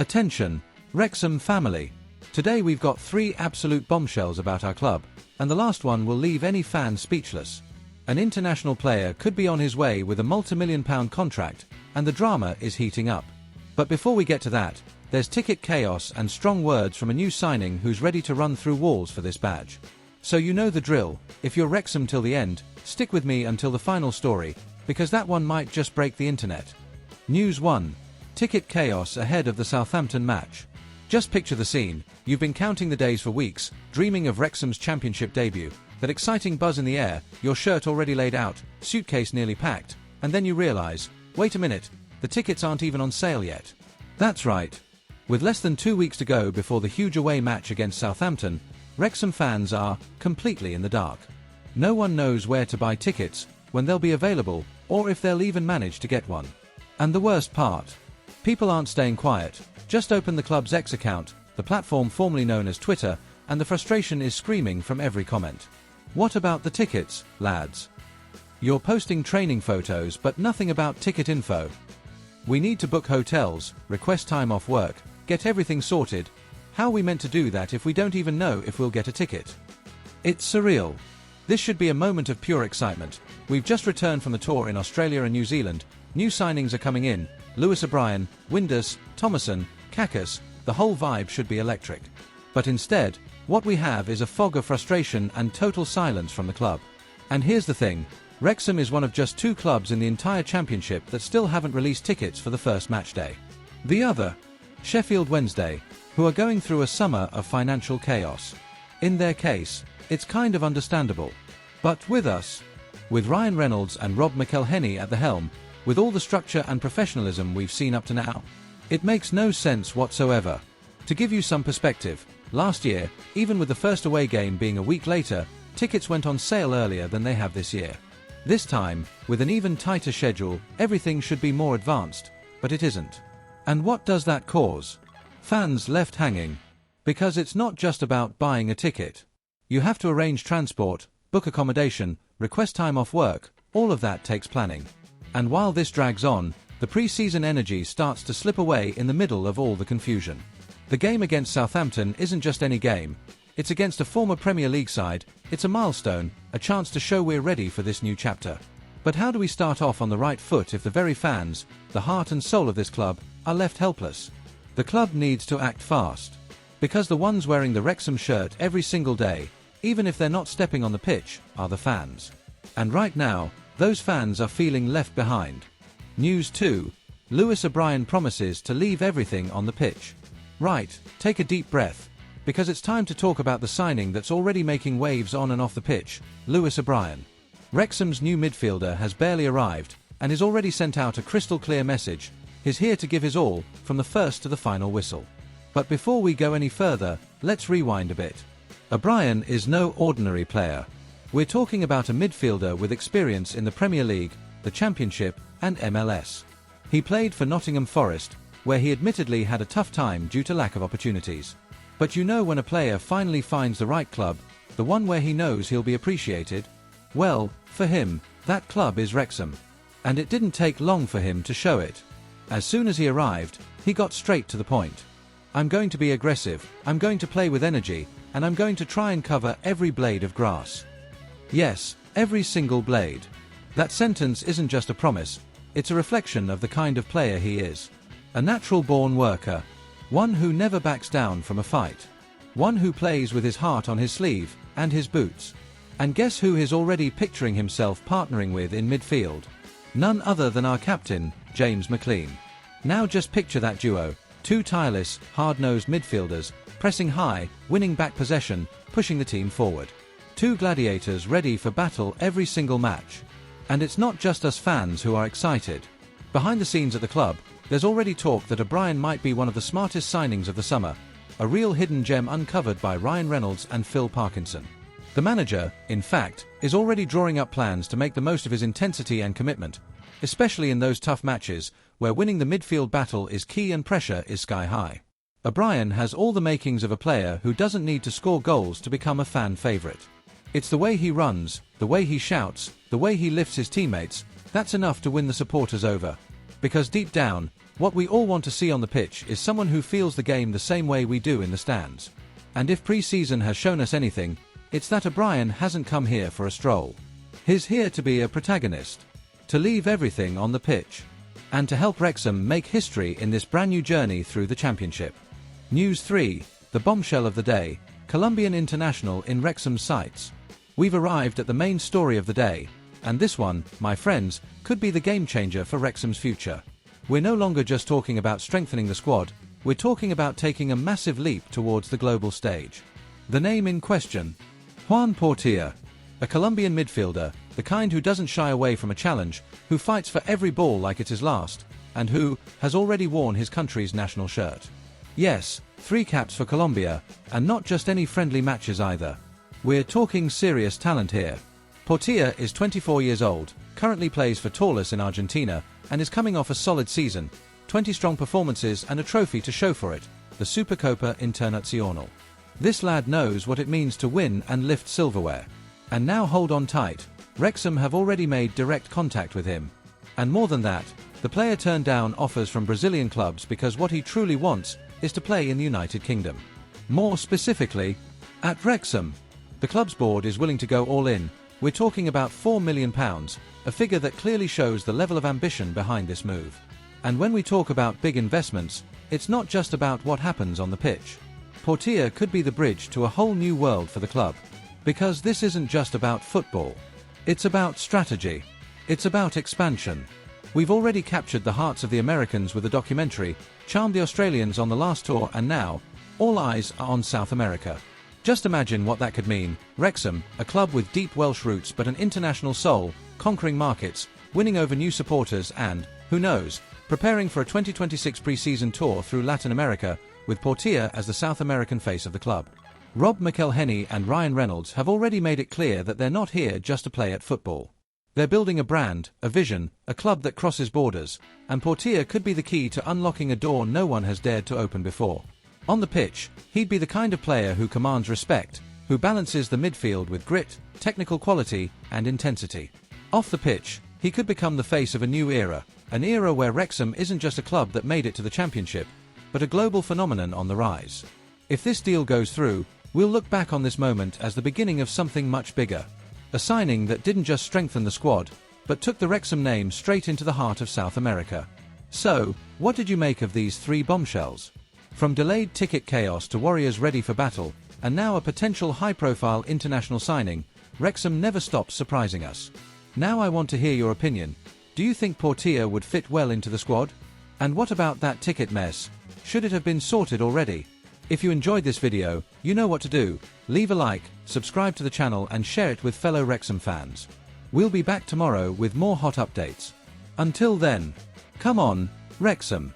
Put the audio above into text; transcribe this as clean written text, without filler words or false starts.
Attention, Wrexham family. Today we've got 3 absolute bombshells about our club, and the last one will leave any fan speechless. An international player could be on his way with a multi-million-pound contract, and the drama is heating up. But before we get to that, there's ticket chaos and strong words from a new signing who's ready to run through walls for this badge. So you know the drill. If you're Wrexham till the end, stick with me until the final story, because that one might just break the internet. News 1. Ticket chaos ahead of the Southampton match. Just picture the scene. You've been counting the days for weeks, dreaming of Wrexham's championship debut, that exciting buzz in the air, your shirt already laid out, suitcase nearly packed, and then you realize, wait a minute, the tickets aren't even on sale yet. That's right. With less than 2 weeks to go before the huge away match against Southampton, Wrexham fans are completely in the dark. No one knows where to buy tickets, when they'll be available, or if they'll even manage to get one. And the worst part? People aren't staying quiet. Just open the club's X account, the platform formerly known as Twitter, and the frustration is screaming from every comment. What about the tickets, lads? You're posting training photos but nothing about ticket info. We need to book hotels, request time off work, get everything sorted. How are we meant to do that if we don't even know if we'll get a ticket? It's surreal. This should be a moment of pure excitement. We've just returned from the tour in Australia and New Zealand. New signings are coming in. Lewis O'Brien, Windus, Thomason, Kakas, the whole vibe should be electric. But instead, what we have is a fog of frustration and total silence from the club. And here's the thing, Wrexham is one of just 2 clubs in the entire championship that still haven't released tickets for the first match day. The other, Sheffield Wednesday, who are going through a summer of financial chaos. In their case, it's kind of understandable. But with us, with Ryan Reynolds and McElhenney at the helm, with all the structure and professionalism we've seen up to now, it makes no sense whatsoever. To give you some perspective, last year, even with the first away game being a week later, tickets went on sale earlier than they have this year. This time, with an even tighter schedule, everything should be more advanced, but it isn't. And what does that cause? Fans left hanging. Because it's not just about buying a ticket. You have to arrange transport, book accommodation, request time off work, all of that takes planning. And while this drags on, the pre-season energy starts to slip away in the middle of all the confusion. The game against Southampton isn't just any game. It's against a former Premier League side. It's a milestone, a chance to show we're ready for this new chapter. But how do we start off on the right foot if the very fans, the heart and soul of this club, are left helpless? The club needs to act fast. Because the ones wearing the Wrexham shirt every single day, even if they're not stepping on the pitch, are the fans. And right now, those fans are feeling left behind. News 2. Lewis O'Brien promises to leave everything on the pitch. Right, take a deep breath, because it's time to talk about the signing that's already making waves on and off the pitch, Lewis O'Brien. Wrexham's new midfielder has barely arrived, and has already sent out a crystal clear message. He's here to give his all, from the first to the final whistle. But before we go any further, let's rewind a bit. O'Brien is no ordinary player. We're talking about a midfielder with experience in the Premier League, the Championship, and MLS. He played for Nottingham Forest, where he admittedly had a tough time due to lack of opportunities. But you know when a player finally finds the right club, the one where he knows he'll be appreciated? Well, for him, that club is Wrexham. And it didn't take long for him to show it. As soon as he arrived, he got straight to the point. I'm going to be aggressive, I'm going to play with energy, and I'm going to try and cover every blade of grass. Yes, every single blade. That sentence isn't just a promise, it's a reflection of the kind of player he is. A natural-born worker. One who never backs down from a fight. One who plays with his heart on his sleeve, and his boots. And guess who he's already picturing himself partnering with in midfield? None other than our captain, James McLean. Now just picture that duo, 2 tireless, hard-nosed midfielders, pressing high, winning back possession, pushing the team forward. 2 gladiators ready for battle every single match. And it's not just us fans who are excited. Behind the scenes at the club, there's already talk that O'Brien might be one of the smartest signings of the summer, a real hidden gem uncovered by Ryan Reynolds and Phil Parkinson. The manager, in fact, is already drawing up plans to make the most of his intensity and commitment, especially in those tough matches where winning the midfield battle is key and pressure is sky high. O'Brien has all the makings of a player who doesn't need to score goals to become a fan favourite. It's the way he runs, the way he shouts, the way he lifts his teammates, that's enough to win the supporters over. Because deep down, What we all want to see on the pitch is someone who feels the game the same way we do in the stands. And if pre-season has shown us anything, it's that O'Brien hasn't come here for a stroll. He's here to be a protagonist, to leave everything on the pitch, and to help Wrexham make history in this brand new journey through the Championship. News 3, the bombshell of the day, Colombian international in Wrexham's sights. We've arrived at the main story of the day, and this one, my friends, could be the game changer for Wrexham's future. We're no longer just talking about strengthening the squad, we're talking about taking a massive leap towards the global stage. The name in question, Juan Portilla, a Colombian midfielder, the kind who doesn't shy away from a challenge, who fights for every ball like it's his last, and who has already worn his country's national shirt. Yes, 3 caps for Colombia, and not just any friendly matches either. We're talking serious talent here. Portilla is 24 years old, currently plays for Taurus in Argentina, and is coming off a solid season, 20 strong performances and a trophy to show for it, the Supercopa Internacional. This lad knows what it means to win and lift silverware. And now hold on tight, Wrexham have already made direct contact with him. And more than that, the player turned down offers from Brazilian clubs because what he truly wants is to play in the United Kingdom. More specifically, at Wrexham. The club's board is willing to go all in. We're talking about £4 million, a figure that clearly shows the level of ambition behind this move. And when we talk about big investments, it's not just about what happens on the pitch. Portilla could be the bridge to a whole new world for the club. Because this isn't just about football. It's about strategy. It's about expansion. We've already captured the hearts of the Americans with a documentary, charmed the Australians on the last tour, and now, all eyes are on South America. Just imagine what that could mean. Wrexham, a club with deep Welsh roots but an international soul, conquering markets, winning over new supporters and, who knows, preparing for a 2026 pre-season tour through Latin America, with Portilla as the South American face of the club. Rob McElhenney and Reynolds have already made it clear that they're not here just to play at football. They're building a brand, a vision, a club that crosses borders, and Portilla could be the key to unlocking a door no one has dared to open before. On the pitch, he'd be the kind of player who commands respect, who balances the midfield with grit, technical quality, and intensity. Off the pitch, he could become the face of a new era, an era where Wrexham isn't just a club that made it to the Championship, but a global phenomenon on the rise. If this deal goes through, we'll look back on this moment as the beginning of something much bigger. A signing that didn't just strengthen the squad, but took the Wrexham name straight into the heart of South America. So, what did you make of these 3 bombshells? From delayed ticket chaos to Warriors ready for battle, and now a potential high-profile international signing, Wrexham never stops surprising us. Now I want to hear your opinion. Do you think Portilla would fit well into the squad? And what about that ticket mess? Should it have been sorted already? If you enjoyed this video, you know what to do. Leave a like, subscribe to the channel and share it with fellow Wrexham fans. We'll be back tomorrow with more hot updates. Until then, come on, Wrexham!